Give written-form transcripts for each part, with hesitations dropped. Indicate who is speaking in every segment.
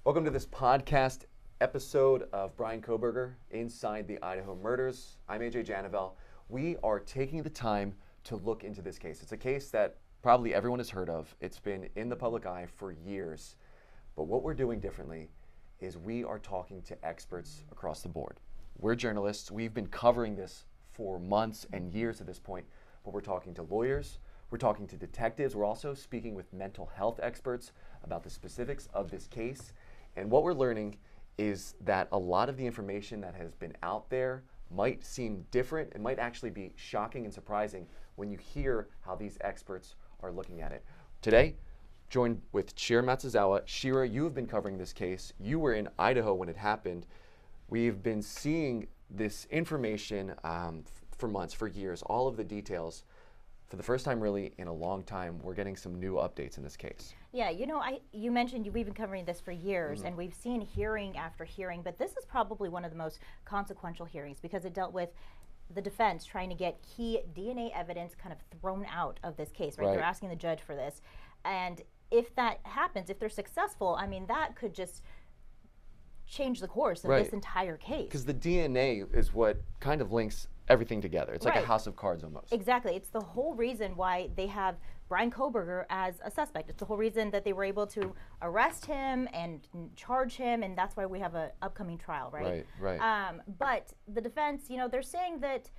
Speaker 1: Welcome to this podcast episode of Bryan Kohberger, Inside the Idaho Murders. I'm AJ Janavel. We are taking the time to look into this case. It's a case that probably everyone has heard of. It's been in the public eye for years. But what we're doing differently is we are talking to experts across the board. We're journalists. We've been covering this for months and years at this point, but we're talking to lawyers. We're talking to detectives. We're also speaking with mental health experts about the specifics of this case. And what we're learning is that a lot of the information that has been out there might seem different. It might actually be shocking and surprising when you hear how these experts are looking at it. Today, joined with Shira Matsuzawa. Shira, you have been covering this case. You were in Idaho when it happened. We've been seeing this information for months, for years, all of the details. For the first time really in a long time, we're getting some new updates in this case.
Speaker 2: Yeah, you mentioned we've been covering this for years, and we've seen hearing after hearing, but this is probably one of the most consequential hearings because it dealt with the defense trying to get key DNA evidence kind of thrown out of this case, right? They're asking the judge for this. And if that happens, if they're successful, I mean, that could just change the course of this entire case.
Speaker 1: Because the DNA is what kind of links everything together. It's like a house of cards almost.
Speaker 2: Exactly. It's the whole reason why they have Bryan Kohberger as a suspect. It's the whole reason that they were able to arrest him and charge him, and that's why we have an upcoming trial, right?
Speaker 1: Right.
Speaker 2: But the defense, they're saying that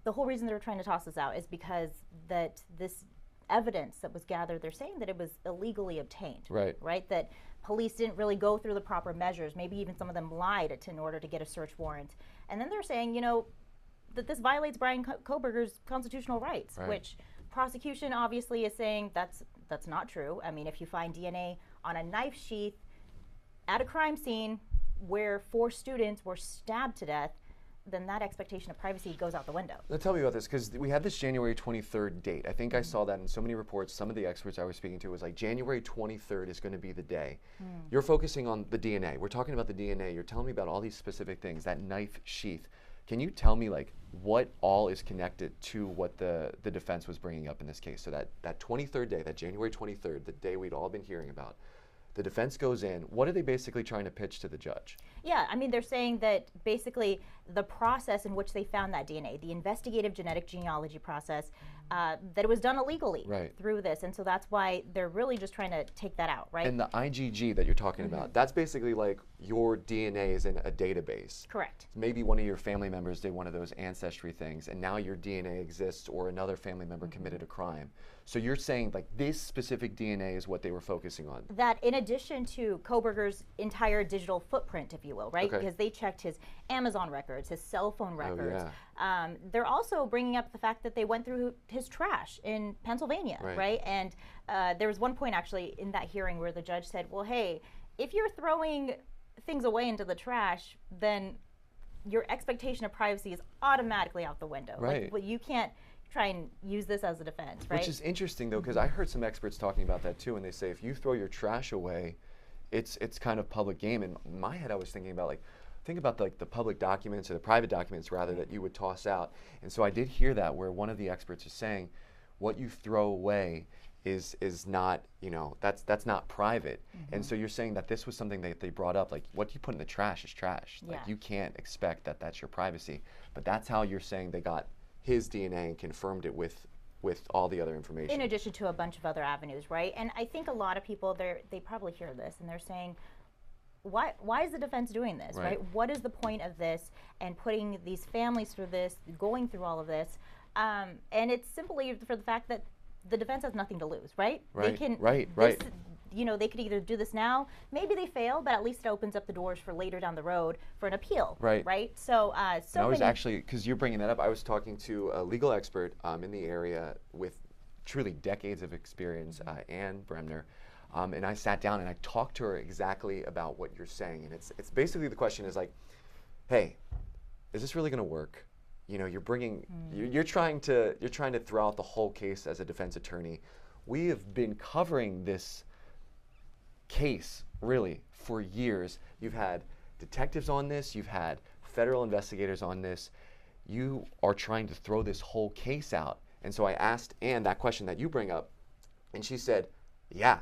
Speaker 2: the whole reason they're trying to toss this out is because that this evidence that was gathered, they're saying that it was illegally obtained. Right? That police didn't really go through the proper measures. Maybe even some of them lied in order to get a search warrant. And then they're saying, that this violates Bryan Kohberger's constitutional rights, which prosecution obviously is saying that's not true. I mean, if you find DNA on a knife sheath at a crime scene where 4 students were stabbed to death, then that expectation of privacy goes out the window.
Speaker 1: Now tell me about this, because we had this January 23rd date. I think I saw that in so many reports. Some of the experts I was speaking to was like, January 23rd is going to be the day. You're focusing on the DNA. We're talking about the DNA. You're telling me about all these specific things, that knife sheath. Can you tell me what all is connected to what the defense was bringing up in this case? So that 23rd day, that January 23rd, the day we'd all been hearing about, the defense goes in. What are they basically trying to pitch to the judge?
Speaker 2: Yeah, I mean, they're saying that basically the process in which they found that DNA, the investigative genetic genealogy process, that it was done illegally through this. And so that's why they're really just trying to take that out, right?
Speaker 1: And the IgG that you're talking about, that's basically like your DNA is in a database.
Speaker 2: Correct.
Speaker 1: Maybe one of your family members did one of those ancestry things, and now your DNA exists, or another family member committed a crime. So you're saying this specific DNA is what they were focusing on?
Speaker 2: That in addition to Kohberger's entire digital footprint, if you will, right? Because they checked his Amazon records, his cell phone records. They're also bringing up the fact that they went through his trash in Pennsylvania, right? And there was one point actually in that hearing where the judge said, well, hey, if you're throwing things away into the trash, then your expectation of privacy is automatically out the window. Well, you can't try and use this as a defense, right?
Speaker 1: Which is interesting though, because I heard some experts talking about that too, and they say if you throw your trash away, it's kind of public game. And in my head, I was thinking about the public documents, or the private documents rather, that you would toss out. And so I did hear that, where one of the experts is saying what you throw away is not, that's not private. And so you're saying that this was something that they brought up, like what you put in the trash is trash. Like you can't expect that that's your privacy. But that's how you're saying they got his DNA and confirmed it with all the other information.
Speaker 2: In addition to a bunch of other avenues, right? And I think a lot of people, they probably hear this and they're saying, why is the defense doing this, right? What is the point of this and putting these families through this, going through all of this? And it's simply for the fact that the defense has nothing to lose, right? They can, they could either do this now, maybe they fail, but at least it opens up the doors for later down the road for an appeal, right? So,
Speaker 1: I was actually, because you're bringing that up, I was talking to a legal expert in the area with truly decades of experience, Ann Bremner, and I sat down and I talked to her exactly about what you're saying, and it's basically, the question is like, hey, is this really going to work? You're bringing, you're trying to throw out the whole case as a defense attorney. We have been covering this case really for years. You've had detectives on this, you've had federal investigators on this. You are trying to throw this whole case out. And so I asked Ann that question that you bring up, and she said, yeah,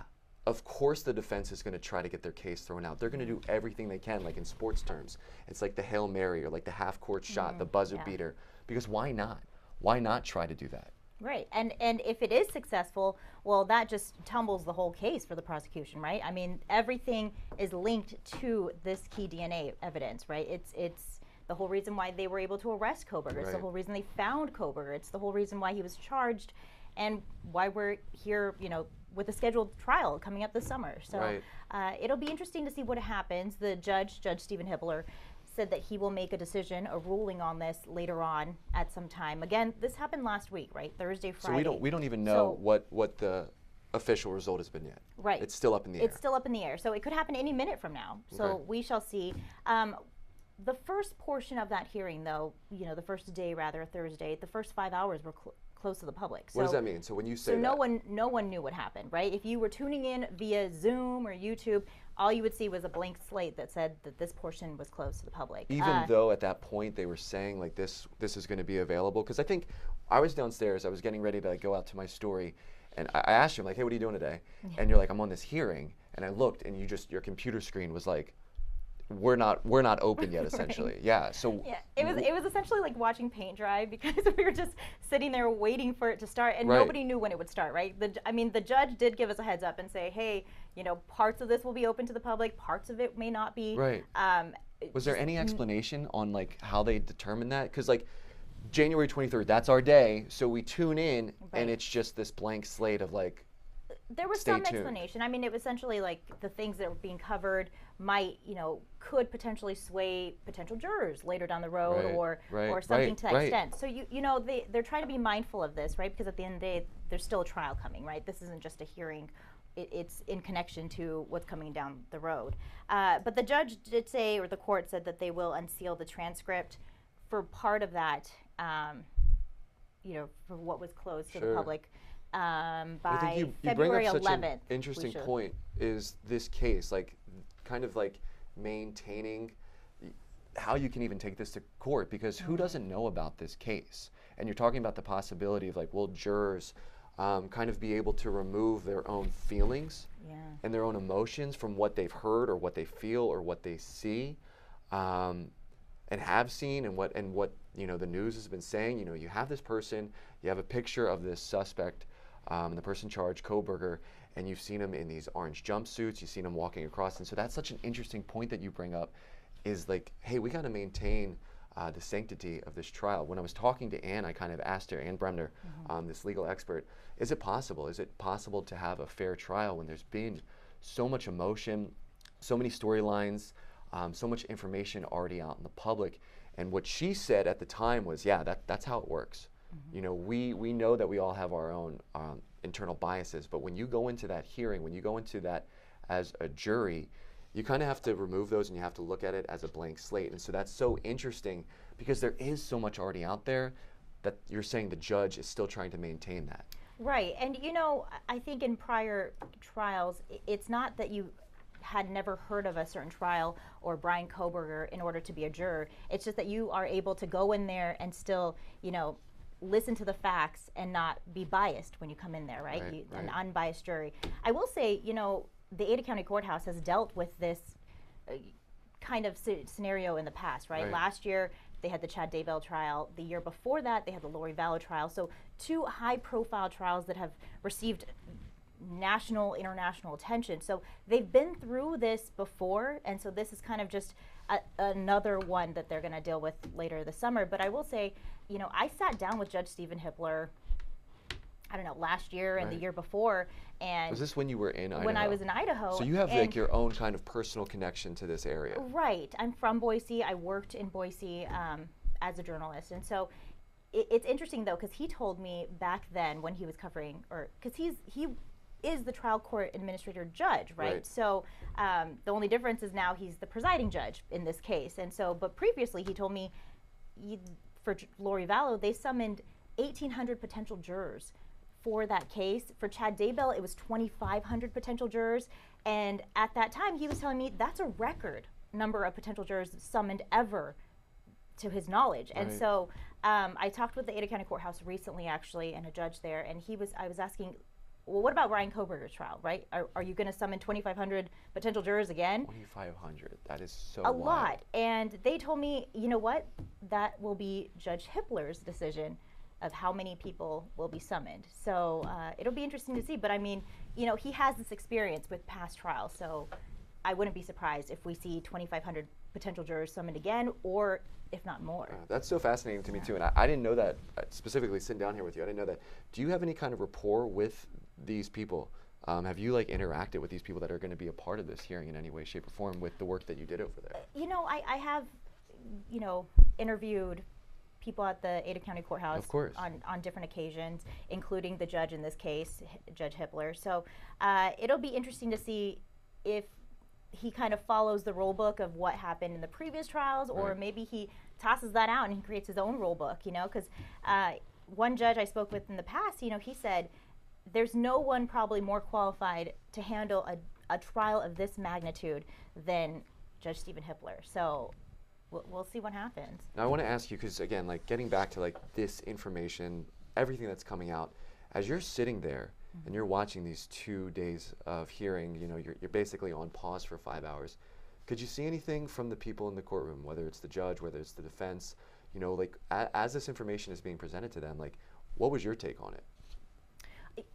Speaker 1: of course the defense is going to try to get their case thrown out. They're going to do everything they can, like in sports terms. It's like the Hail Mary or like the half-court shot, the buzzer beater. Because why not? Why not try to do that?
Speaker 2: Right, and if it is successful, well, that just tumbles the whole case for the prosecution, right? I mean, everything is linked to this key DNA evidence, right? It's the whole reason why they were able to arrest Kohberger. It's the whole reason they found Kohberger. It's the whole reason why he was charged, and why we're here, you know, with a scheduled trial coming up this summer. So it'll be interesting to see what happens. The Judge Stephen Hippler, said that he will make a decision, a ruling on this later on at some time. Again, this happened last week, right? Thursday, Friday.
Speaker 1: So we don't even know what the official result has been yet.
Speaker 2: Right.
Speaker 1: It's still up in the air.
Speaker 2: It's still up in the air. So it could happen any minute from now. So we shall see. The first portion of that hearing, though, you know, the first day, rather, Thursday, the first 5 hours were closed to the public. So,
Speaker 1: what does that mean? So when you say
Speaker 2: no one knew what happened, right? If you were tuning in via Zoom or YouTube, all you would see was a blank slate that said that this portion was closed to the public.
Speaker 1: Even though at that point they were saying like this is going to be available, because I think I was downstairs, I was getting ready to like, go out to my story, and I asked you, I'm like, hey, what are you doing today? And you're like, I'm on this hearing, and I looked, and your computer screen was like, we're not open yet, essentially. Yeah. So
Speaker 2: it was essentially like watching paint dry, because we were just sitting there waiting for it to start, and nobody knew when it would start, right? The judge did give us a heads up and say, hey, you know, parts of this will be open to the public, parts of it may not be.
Speaker 1: Right. Was there any explanation on like how they determined that? Because like January 23rd, that's our day, so we tune in, and it's just this blank slate of like.
Speaker 2: There was some explanation. I mean, it was essentially like the things that were being covered might, you know, could potentially sway potential jurors later down the road, or something to that extent. So you know, they're trying to be mindful of this, right? Because at the end of the day, there's still a trial coming, right? This isn't just a hearing. It's in connection to what's coming down the road. But the judge did say, or the court said, that they will unseal the transcript for part of that, you know, for what was closed to the public. By
Speaker 1: you
Speaker 2: February
Speaker 1: bring up
Speaker 2: 11th.
Speaker 1: Such an interesting point is this case, like kind of like maintaining how you can even take this to court, because who doesn't know about this case? And you're talking about the possibility of like, will jurors kind of be able to remove their own feelings and their own emotions from what they've heard or what they feel or what they see and have seen, and what you know the news has been saying. You know, you have this person, you have a picture of this suspect, the person charged, Kohberger, and you've seen him in these orange jumpsuits, you've seen him walking across. And so that's such an interesting point that you bring up, is like, hey, we got to maintain the sanctity of this trial. When I was talking to Ann, I kind of asked her, Ann Bremner, this legal expert, is it possible? Is it possible to have a fair trial when there's been so much emotion, so many storylines, so much information already out in the public? And what she said at the time was, yeah, that's how it works. You know, we know that we all have our own internal biases, but when you go into that hearing, when you go into that as a jury, you kind of have to remove those, and you have to look at it as a blank slate. And so that's so interesting, because there is so much already out there that you're saying the judge is still trying to maintain that.
Speaker 2: Right. And you know, I think in prior trials, it's not that you had never heard of a certain trial or Bryan Kohberger in order to be a juror. It's just that you are able to go in there and still, you know, listen to the facts and not be biased when you come in there, right? An unbiased jury. I will say, you know, the Ada County Courthouse has dealt with this kind of scenario in the past, right? Last year, they had the Chad Daybell trial. The year before that, they had the Lori Vallow trial. So two high-profile trials that have received national, international attention. So they've been through this before, and so this is kind of just another one that they're going to deal with later this summer. But I will say, you know, I sat down with Judge Stephen Hippler, I don't know, last year and the year before. And
Speaker 1: was this when you were in Idaho?
Speaker 2: When I was in Idaho.
Speaker 1: So you have like your own kind of personal connection to this area.
Speaker 2: Right. I'm from Boise. I worked in Boise as a journalist. And so it's interesting, though, because he told me back then when he was covering, or because he is the trial court administrator judge, right? So the only difference is now he's the presiding judge in this case. And so, but previously he told me for Lori Vallow, they summoned 1,800 potential jurors for that case. For Chad Daybell, it was 2,500 potential jurors. And at that time, he was telling me that's a record number of potential jurors summoned ever to his knowledge. And so I talked with the Ada County Courthouse recently, actually, and a judge there, and I was asking, well, what about Bryan Kohberger's trial, right? Are you going to summon 2,500 potential jurors again?
Speaker 1: 2,500. That is so
Speaker 2: a
Speaker 1: wild.
Speaker 2: lot. And they told me, you know what? That will be Judge Hippler's decision of how many people will be summoned. So it'll be interesting to see. But I mean, you know, he has this experience with past trials, so I wouldn't be surprised if we see 2,500 potential jurors summoned again, or if not more.
Speaker 1: That's so fascinating to me too, and I didn't know that, specifically sitting down here with you, I didn't know that. Do you have any kind of rapport with these people? Have you like interacted with these people that are going to be a part of this hearing in any way, shape, or form with the work that you did over there?
Speaker 2: You know, I have, you know, interviewed people at the Ada County Courthouse on different occasions, including the judge in this case, Judge Hippler. So it'll be interesting to see if he kind of follows the rule book of what happened in the previous trials, or maybe he tosses that out and he creates his own rule book, you know, because one judge I spoke with in the past, you know, he said there's no one probably more qualified to handle a trial of this magnitude than Judge Stephen Hippler. So we'll see what happens.
Speaker 1: Now I want to ask you, because again, like getting back to like this information, everything that's coming out, as you're sitting there and you're watching these 2 days of hearing, you know, you're basically on pause for 5 hours. Could you see anything from the people in the courtroom, whether it's the judge, whether it's the defense, you know, like as this information is being presented to them, like what was your take on it?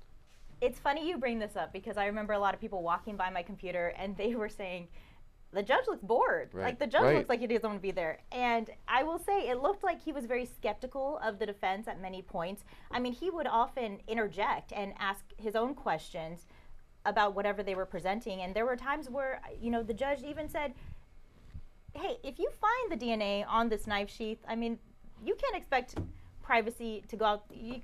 Speaker 2: It's funny you bring this up, because I remember a lot of people walking by my computer and they were saying, the judge looks bored. Like the judge looks like he doesn't want to be there. And I will say it looked like he was very skeptical of the defense at many points. I mean, he would often interject and ask his own questions about whatever they were presenting. And there were times where, you know, the judge even said, hey, if you find the DNA on this knife sheath, I mean, you can't expect privacy to go out. You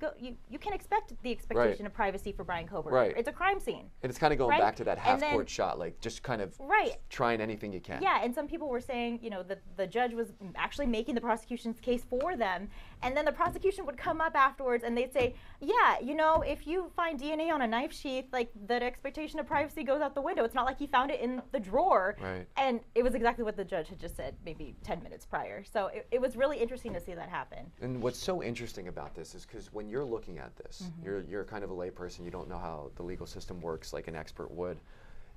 Speaker 2: can expect the expectation of privacy for Bryan Kohberger. It's a crime scene.
Speaker 1: And it's kind of going back to that half-court shot, like just kind of trying anything you can.
Speaker 2: Yeah, and some people were saying, you know, that the judge was actually making the prosecution's case for them, and then the prosecution would come up afterwards and they'd say, yeah, you know, if you find DNA on a knife sheath, like the expectation of privacy goes out the window. It's not like he found it in the drawer. And it was exactly what the judge had just said maybe 10 minutes prior. So it was really interesting to see that happen.
Speaker 1: And what's so interesting about this is because when you're looking at this, you're kind of a layperson, you don't know how the legal system works like an expert would.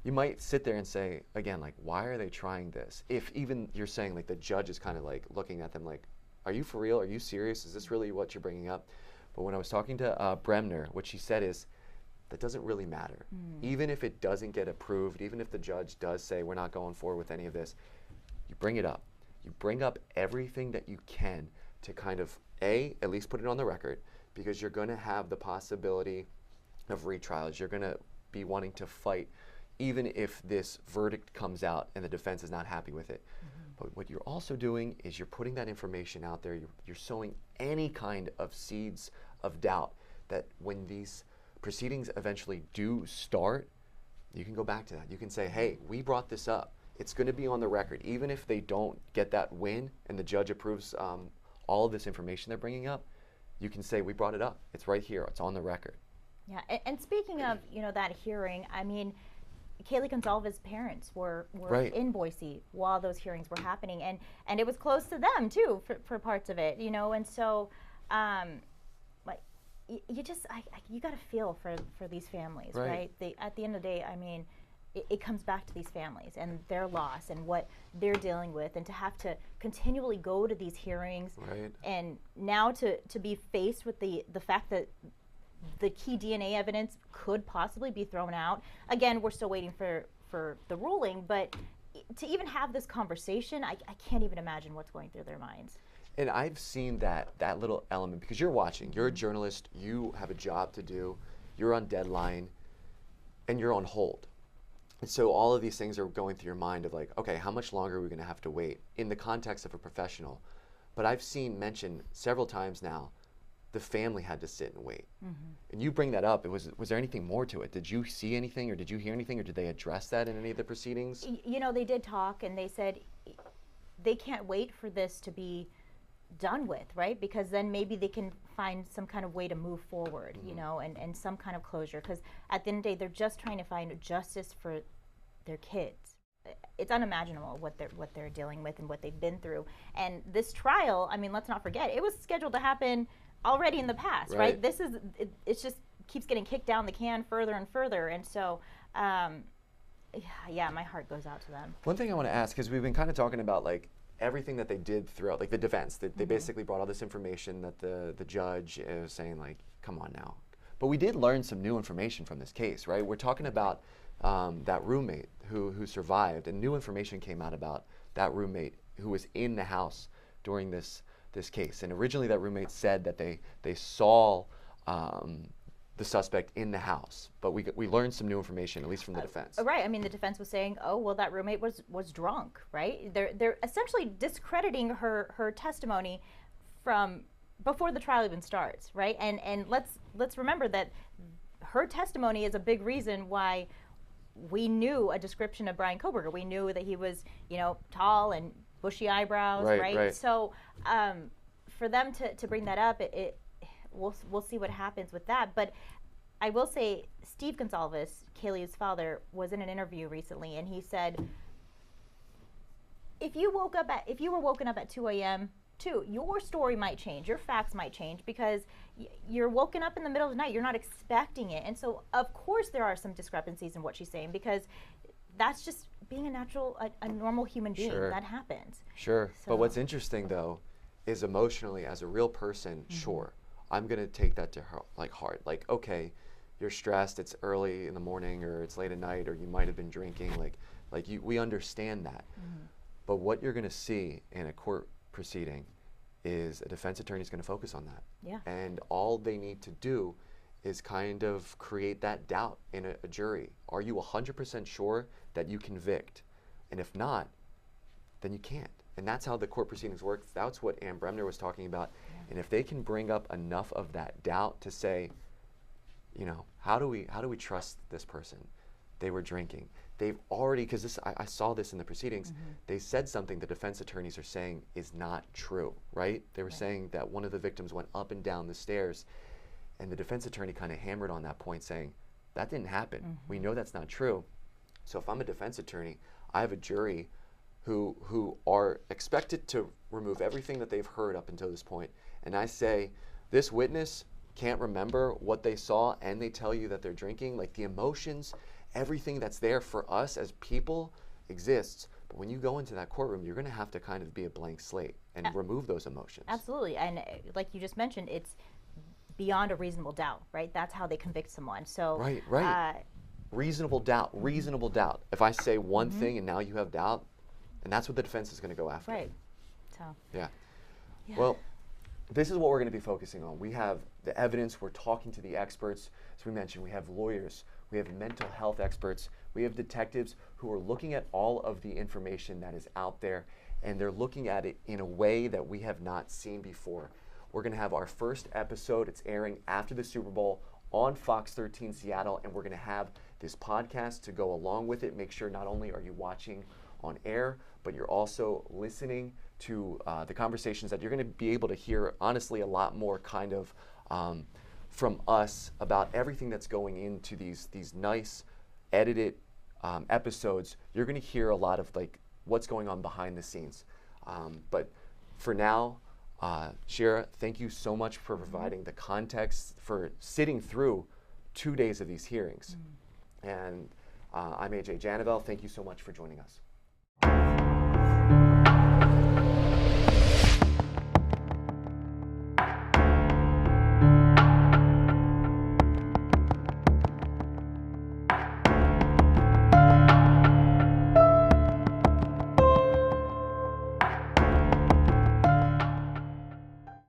Speaker 1: You might sit there and say, again, like, why are they trying this? If even you're saying like the judge is kind of like looking at them like, are you for real? Are you serious? Is this really what you're bringing up? But when I was talking to Bremner, what she said is, that doesn't really matter. Even if it doesn't get approved, even if the judge does say we're not going forward with any of this, you bring it up. You bring up everything that you can to kind of, at least put it on the record, because you're going to have the possibility of retrials. You're going to be wanting to fight even if this verdict comes out and the defense is not happy with it. But what you're also doing is you're putting that information out there. You're sowing any kind of seeds of doubt that when these proceedings eventually do start, you can go back to that. You can say, hey, we brought this up. It's going to be on the record. Even if they don't get that win and the judge approves all of this information they're bringing up, you can say, we brought it up. It's right here. It's on the record.
Speaker 2: Yeah, and speaking of, you know, that hearing, I mean, Kaylee Gonzalez's parents were in Boise while those hearings were happening, and it was close to them too for parts of it, you know, and so like you just you got to feel for these families, right? At the end of the day, I mean, it comes back to these families and their loss and what they're dealing with, and to have to continually go to these hearings, and now to be faced with the fact that the key DNA evidence could possibly be thrown out. Again, we're still waiting for the ruling, but to even have this conversation, I can't even imagine what's going through their minds.
Speaker 1: And I've seen that little element, because you're watching, you're a journalist, you have a job to do, you're on deadline, and you're on hold. And so all of these things are going through your mind of like, okay, how much longer are we going to have to wait in the context of a professional? But I've seen mentioned several times now, the family had to sit and wait. And you bring that up. Was there anything more to it? Did you see anything, or did you hear anything, or did they address that in any of the proceedings?
Speaker 2: You know, they did talk, and they said they can't wait for this to be done with, right? Because then maybe they can find some kind of way to move forward, you know, and some kind of closure. Because at the end of the day, they're just trying to find justice for their kids. It's unimaginable what they're dealing with and what they've been through. And this trial, I mean, let's not forget, it was scheduled to happen already in the past, right? This is it's just keeps getting kicked down the can further and further. And so, yeah, my heart goes out to them.
Speaker 1: One thing I want to ask, because we've been kind of talking about like everything that they did throughout, like the defense, they basically brought all this information that the judge is saying like, come on now. But we did learn some new information from this case, right? We're talking about that roommate who survived, and new information came out about that roommate who was in the house during this case. And originally that roommate said that they saw the suspect in the house, but we learned some new information, at least from the defense.
Speaker 2: Right. I mean, the defense was saying, oh, well, that roommate was drunk, right? They're essentially discrediting her testimony from before the trial even starts, right? And let's remember that her testimony is a big reason why we knew a description of Bryan Kohberger. We knew that he was, tall and bushy eyebrows, right? So for them to bring that up, we'll see what happens with that. But I will say, Steve Gonsalves, Kaylee's father, was in an interview recently, and he said, if you were woken up at 2 a.m. too, your story might change, your facts might change, because you're woken up in the middle of the night, you're not expecting it. And so of course there are some discrepancies in what she's saying, because that's just being a normal human being.
Speaker 1: Sure.
Speaker 2: That happens.
Speaker 1: Sure.
Speaker 2: So.
Speaker 1: But what's interesting though is emotionally, as a real person, sure, I'm gonna take that to heart. Like, okay, you're stressed, it's early in the morning or it's late at night, or you might have been drinking, we understand that. But what you're gonna see in a court proceeding is a defense attorney is going to focus on that.
Speaker 2: Yeah.
Speaker 1: And all they need to do is kind of create that doubt in a jury. Are you 100% sure that you convict? And if not, then you can't. And that's how the court proceedings work. That's what Ann Bremner was talking about. Yeah. And if they can bring up enough of that doubt to say, how do we trust this person? They were drinking. They've already, because I saw this in the proceedings, they said something the defense attorneys are saying is not true, right? They were saying that one of the victims went up and down the stairs, and the defense attorney kind of hammered on that point, saying, that didn't happen. We know that's not true. So if I'm a defense attorney, I have a jury who are expected to remove everything that they've heard up until this point, and I say, this witness can't remember what they saw, and they tell you that they're drinking, like the emotions, everything that's there for us as people exists. But when you go into that courtroom, you're going to have to kind of be a blank slate and remove those emotions.
Speaker 2: Absolutely. And like you just mentioned, it's beyond a reasonable doubt, right? That's how they convict someone. So
Speaker 1: right. Reasonable doubt. If I say one thing and now you have doubt, and that's what the defense is going to go after.
Speaker 2: Right. So.
Speaker 1: Yeah. Well, this is what we're going to be focusing on. We have the evidence. We're talking to the experts. As we mentioned, we have lawyers. We have mental health experts. We have detectives who are looking at all of the information that is out there, and they're looking at it in a way that we have not seen before. We're going to have our first episode. It's airing after the Super Bowl on Fox 13 Seattle, and we're going to have this podcast to go along with it. Make sure not only are you watching on air, but you're also listening to the conversations that you're going to be able to hear, honestly, a lot more kind of from us about everything that's going into these nice edited episodes. You're going to hear a lot of like what's going on behind the scenes. But for now, Shira, thank you so much for providing the context, for sitting through 2 days of these hearings. And I'm AJ Janavel. Thank you so much for joining us.